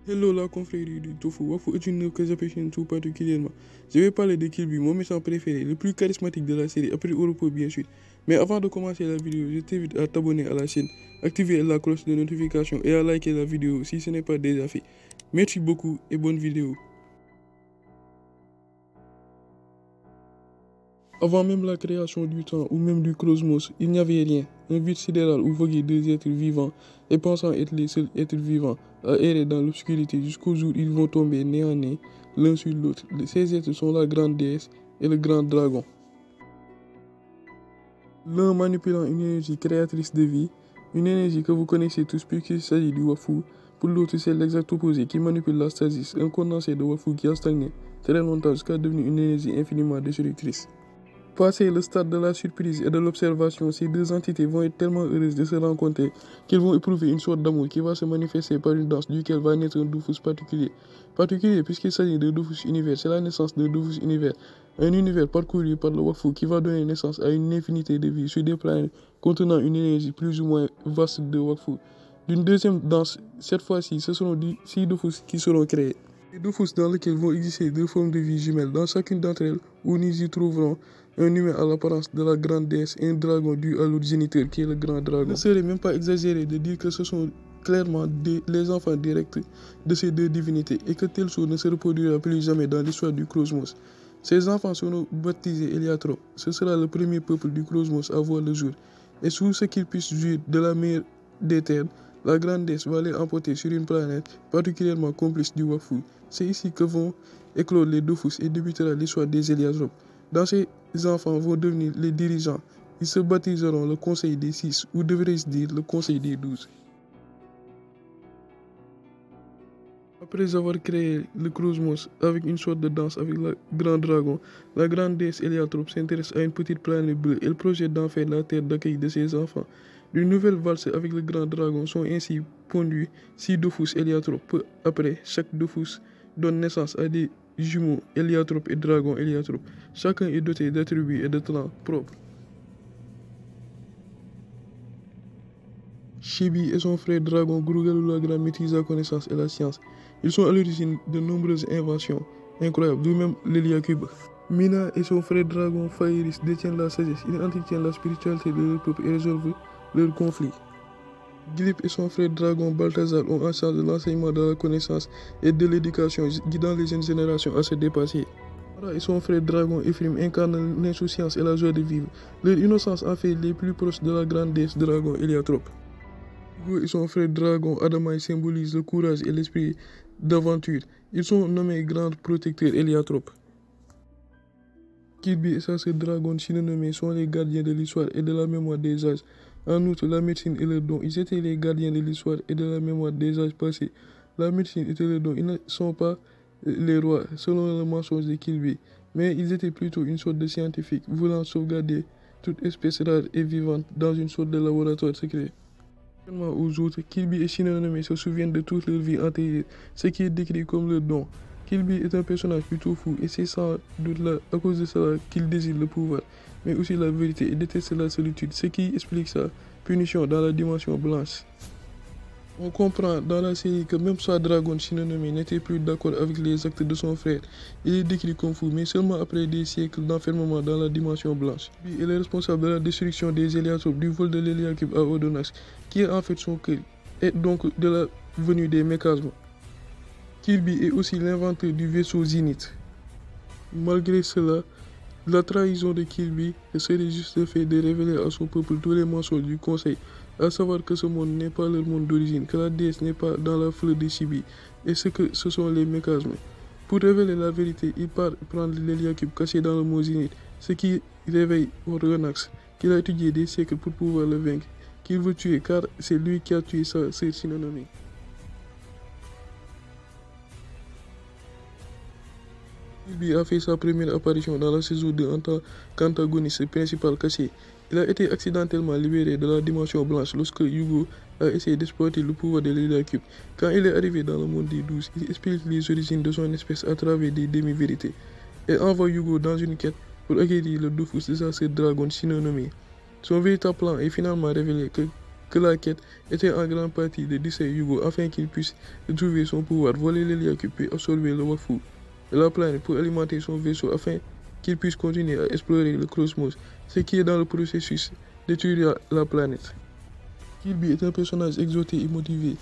Hello la confrérie du Tofu, Wafu est une œuvre que j'apprécie tout particulièrement. Je vais parler de Kill Bill, mon méchant préféré, le plus charismatique de la série, après Oropo bien sûr. Mais avant de commencer la vidéo, je t'invite à t'abonner à la chaîne, activer la cloche de notification et à liker la vidéo si ce n'est pas déjà fait. Merci beaucoup et bonne vidéo. Avant même la création du temps ou même du cosmos, il n'y avait rien. Un vide sidéral où voguaient deux êtres vivants et pensant être les seuls êtres vivants à errer dans l'obscurité jusqu'au jour où ils vont tomber nez à nez l'un sur l'autre. Ces êtres sont la grande déesse et le grand dragon. L'un manipulant une énergie créatrice de vie, une énergie que vous connaissez tous puisqu'il s'agit du Wafu. Pour l'autre, c'est l'exact opposé qui manipule la stasis, un condensé de Wafu qui a stagné très longtemps jusqu'à devenir une énergie infiniment destructrice. Passé le stade de la surprise et de l'observation, ces deux entités vont être tellement heureuses de se rencontrer qu'ils vont éprouver une sorte d'amour qui va se manifester par une danse duquel va naître un Dofus particulier. Particulier puisqu'il s'agit de Dofus univers, c'est la naissance de Dofus univers. Un univers parcouru par le Wafu qui va donner naissance à une infinité de vies sur des planètes contenant une énergie plus ou moins vaste de Wafu. D'une deuxième danse, cette fois-ci, ce seront 6 Dofus qui seront créés. Des Dofus dans lesquels vont exister deux formes de vie jumelles. Dans chacune d'entre elles, où nous y trouverons un humain à l'apparence de la grande déesse et un dragon dû à l'autre géniteur qui est le grand dragon. Il ne serait même pas exagéré de dire que ce sont clairement les enfants directs de ces deux divinités et que telle chose ne se reproduira plus jamais dans l'histoire du cosmos. Ces enfants seront baptisés Héliatrope. Ce sera le premier peuple du cosmos à voir le jour. Et sous ce qu'ils puissent jouir de la meilleure des terres, la grande déesse va les emporter sur une planète particulièrement complice du Wafu. C'est ici que vont éclore les Dofus et débutera l'histoire des Héliatropes. Dans ces enfants vont devenir les dirigeants. Ils se baptiseront le Conseil des 6, ou devrais-je dire le Conseil des 12. Après avoir créé le cosmos avec une sorte de danse avec le grand dragon, la grande déesse Héliatrope s'intéresse à une petite planète bleue. Elle projette d'en faire la terre d'accueil de ses enfants. Une nouvelle valse avec le grand dragon sont ainsi pondues 6 Dofus Héliatropes. Peu après, chaque Dofus donne naissance à des jumeaux Héliatrope et dragon Héliatrope. Chacun est doté d'attributs et de talents propres. Chibi et son frère dragon Grugalu la Grande maîtrisent la connaissance et la science. Ils sont à l'origine de nombreuses inventions incroyables, d'où même l'Héliacube. Mina et son frère dragon Fairis détiennent la sagesse. Ils entretiennent la spiritualité de leur peuple et résolvent leurs conflits. Glip et son frère dragon Balthazar ont en charge de l'enseignement de la connaissance et de l'éducation, guidant les jeunes générations à se dépasser. Mara et son frère dragon Ephraim incarnent l'insouciance et la joie de vivre. Leur innocence en fait les plus proches de la grande déesse dragon Héliatrope. Hugo et son frère dragon Adamai symbolisent le courage et l'esprit d'aventure. Ils sont nommés grands protecteurs Héliatropes. Kirby et sa sœur dragon Shinonome sont les gardiens de l'histoire et de la mémoire des âges. En outre, la médecine et le don, ils étaient les gardiens de l'histoire et de la mémoire des âges passés. La médecine était le don, ils ne sont pas les rois, selon le mensonge de Kirby, mais ils étaient plutôt une sorte de scientifiques, voulant sauvegarder toute espèce rare et vivante dans une sorte de laboratoire secret. Contrairement aux autres, Kirby et Shinonome se souviennent de toute leur vie antérieure, ce qui est décrit comme le don. Kirby est un personnage plutôt fou et c'est sans doute là, à cause de cela qu'il désire le pouvoir, mais aussi la vérité et déteste la solitude, ce qui explique sa punition dans la dimension blanche. On comprend dans la série que même sa dragon Shinonome n'était plus d'accord avec les actes de son frère. Il est décrit comme fou, mais seulement après des siècles d'enfermement dans la dimension blanche. Lui est le responsable de la destruction des Héliatropes, du vol de l'Héliacube à Odonax, qui est en fait son cœur, et donc de la venue des mécasmes. Kirby est aussi l'inventeur du vaisseau Zenith. Malgré cela, la trahison de Kirby serait juste le fait de révéler à son peuple tous les mensonges du conseil, à savoir que ce monde n'est pas leur monde d'origine, que la déesse n'est pas dans la fleur de Chibi, et que ce sont les mécasmes. Pour révéler la vérité, il part prendre l'Héliacube caché dans le mont Zenith, ce qui réveille Odonax, qu'il a étudié des siècles pour pouvoir le vaincre, qu'il veut tuer car c'est lui qui a tué sa sœur Shinonome. Kirby a fait sa première apparition dans la saison 2 en tant qu'antagoniste principal caché. Il a été accidentellement libéré de la dimension blanche lorsque Hugo a essayé d'exploiter le pouvoir de l'Héliacube. Quand il est arrivé dans le monde des 12, il explique les origines de son espèce à travers des demi-vérités et envoie Hugo dans une quête pour acquérir le Dofus de sa sœur dragon Shinonome. Son véritable plan est finalement révélé que la quête était en grande partie de distraire Hugo afin qu'il puisse retrouver son pouvoir, voler l'Héliacube puis absorber le Wafu de la planète pour alimenter son vaisseau afin qu'il puisse continuer à explorer le cosmos, ce qui est dans le processus détruire la planète. Kirby est un personnage exalté et motivé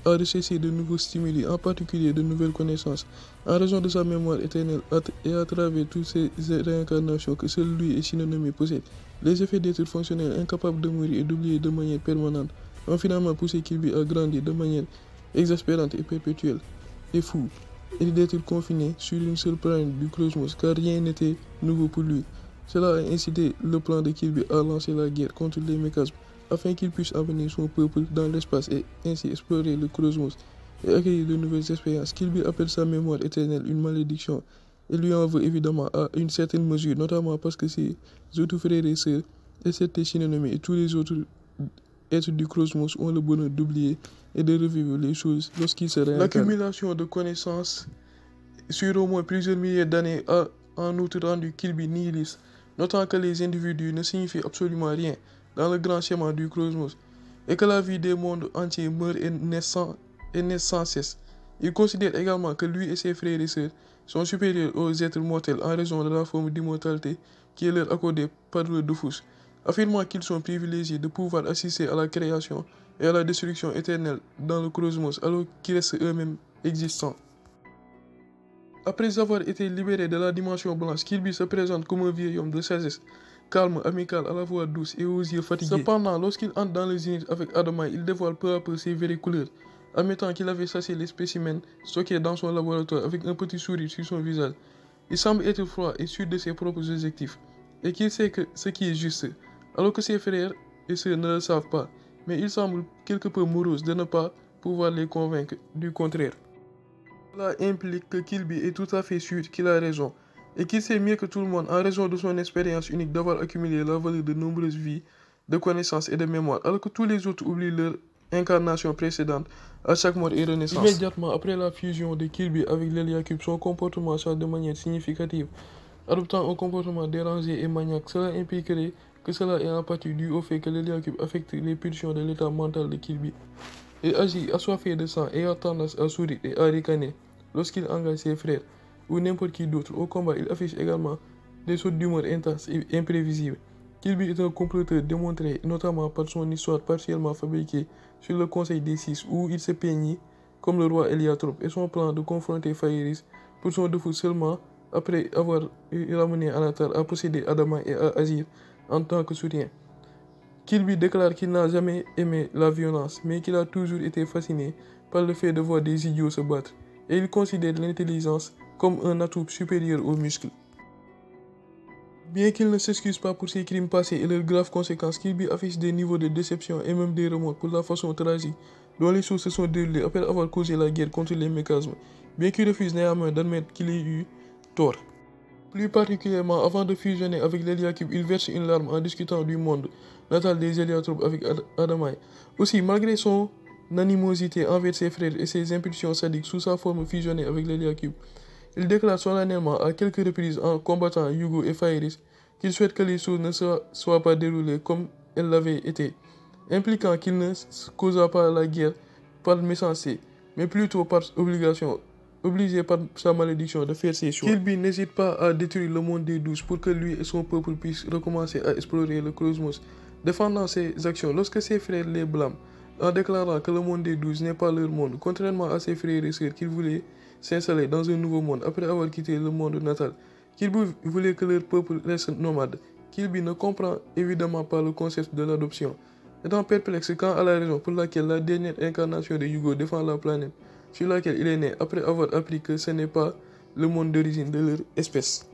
à rechercher de nouveaux stimuli, en particulier de nouvelles connaissances, en raison de sa mémoire éternelle et à travers toutes ces réincarnations que seul lui et Shinonome possèdent. Les effets d'être fonctionnels incapables de mourir et d'oublier de manière permanente ont finalement poussé Kirby à grandir de manière exaspérante et perpétuelle et fou, et d'être confiné sur une seule planète du cosmos car rien n'était nouveau pour lui. Cela a incité le plan de Kirby à lancer la guerre contre les méchasmes afin qu'il puisse amener son peuple dans l'espace et ainsi explorer le cosmos et accueillir de nouvelles expériences. Kirby appelle sa mémoire éternelle une malédiction et lui en veut évidemment à une certaine mesure, notamment parce que ses autres frères et sœurs, excepté Shinonome et tous les autres êtres du cosmos, ont le bonheur d'oublier et de revivre les choses lorsqu'ils se réincarnent. L'accumulation de connaissances sur au moins plusieurs milliers d'années a en outre rendu Kirby nihiliste, notant que les individus ne signifient absolument rien dans le grand schéma du cosmos, et que la vie des mondes entiers meurt et naît sans cesse. Il considère également que lui et ses frères et sœurs sont supérieurs aux êtres mortels en raison de la forme d'immortalité qui est leur accordée par le Dofus, affirmant qu'ils sont privilégiés de pouvoir assister à la création et à la destruction éternelle dans le cosmos alors qu'ils restent eux-mêmes existants. Après avoir été libéré de la dimension blanche, Kirby se présente comme un vieil homme de sagesse, calme, amical, à la voix douce et aux yeux fatigués. Cependant, lorsqu'il entre dans le zénith avec Adama, il dévoile peu à peu ses vraies couleurs, admettant qu'il avait chassé les spécimens stockés dans son laboratoire avec un petit sourire sur son visage. Il semble être froid et sûr de ses propres objectifs, et qu'il sait que ce qui est juste, alors que ses frères et sœurs ne le savent pas, mais il semble quelque peu morose de ne pas pouvoir les convaincre du contraire. Cela implique que Kirby est tout à fait sûr qu'il a raison, et qu'il sait mieux que tout le monde en raison de son expérience unique d'avoir accumulé la valeur de nombreuses vies, de connaissances et de mémoire, alors que tous les autres oublient leur incarnation précédente à chaque mort et renaissance. Immédiatement après la fusion de Kirby avec l'Héliacube, son comportement change de manière significative, adoptant un comportement dérangé et maniaque. Cela impliquerait que cela est en partie dû au fait que l'Héliacube affecte les pulsions de l'état mental de Kirby et agit assoiffé de sang et a tendance à sourire et à ricaner lorsqu'il engage ses frères ou n'importe qui d'autre au combat. Il affiche également des sautes d'humour intenses et imprévisibles. Kirby est un comploteur démontré notamment par son histoire partiellement fabriquée sur le Conseil des Six où il se peignit comme le roi Héliatrope et son plan de confronter Fairis pour son défaut seulement après avoir ramené Anatar à posséder Adama et à agir en tant que soutien. Kirby déclare qu'il n'a jamais aimé la violence, mais qu'il a toujours été fasciné par le fait de voir des idiots se battre, et il considère l'intelligence comme un atout supérieur aux muscles. Bien qu'il ne s'excuse pas pour ses crimes passés et leurs graves conséquences, Kirby affiche des niveaux de déception et même des remords pour la façon tragique dont les choses se sont déroulées après avoir causé la guerre contre les méchasmes, bien qu'il refuse néanmoins d'admettre qu'il ait eu tort. Plus particulièrement, avant de fusionner avec l'Héliacube, il verse une larme en discutant du monde natal des Héliatropes avec Adamaï. Aussi, malgré son animosité envers ses frères et ses impulsions sadiques sous sa forme fusionnée avec l'Héliacube, il déclare solennellement à quelques reprises en combattant Hugo et Fairis qu'il souhaite que les choses ne soient pas déroulées comme elles l'avaient été, impliquant qu'il ne causa pas la guerre par méchanceté, mais plutôt par obligation, obligé par sa malédiction de faire ses choix. Kirby n'hésite pas à détruire le monde des douze pour que lui et son peuple puissent recommencer à explorer le cosmos, défendant ses actions lorsque ses frères les blâment, en déclarant que le monde des douze n'est pas leur monde, contrairement à ses frères et sœurs qui voulaient s'installer dans un nouveau monde après avoir quitté le monde natal. Kirby voulait que leur peuple reste nomade. Kirby ne comprend évidemment pas le concept de l'adoption, étant perplexe quant à la raison pour laquelle la dernière incarnation de Hugo défend la planète sur laquelle il est né après avoir appris que ce n'est pas le monde d'origine de leur espèce.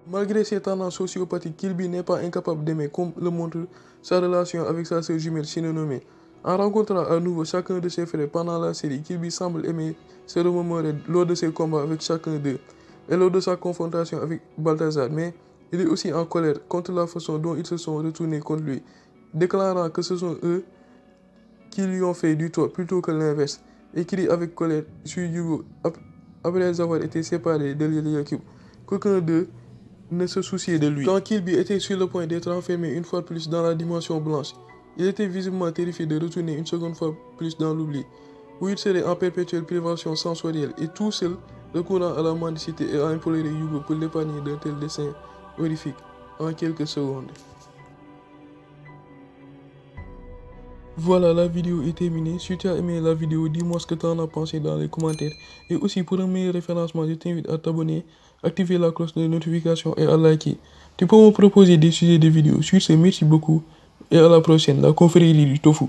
Malgré ses tendances sociopathiques, Kirby n'est pas incapable d'aimer, comme le montre sa relation avec sa sœur jumelle Shinonome. En rencontrant à nouveau chacun de ses frères pendant la série, Kirby semble aimer se remémorer lors de ses combats avec chacun d'eux et lors de sa confrontation avec Balthazar, mais il est aussi en colère contre la façon dont ils se sont retournés contre lui, déclarant que ce sont eux qui lui ont fait du tort plutôt que l'inverse, et crie avec colère sur Hugo après avoir été séparé de l'Héliacube. Qu'aucun d'eux ne se souciait de lui. Quand Kirby était sur le point d'être enfermé une fois de plus dans la dimension blanche, Il était visiblement terrifié de retourner une seconde fois plus dans l'oubli, où il serait en perpétuelle privation sensorielle et tout seul, recourant à la mendicité et à implorer Hugo pour l'épargner d'un tel dessein horrifique en quelques secondes. Voilà, la vidéo est terminée. Si tu as aimé la vidéo, dis-moi ce que tu en as pensé dans les commentaires. Et aussi, pour un meilleur référencement, je t'invite à t'abonner, activer la cloche de notification et à liker. Tu peux me proposer des sujets de vidéos. Sur ce, merci beaucoup et à la prochaine, la confrérie du tofu.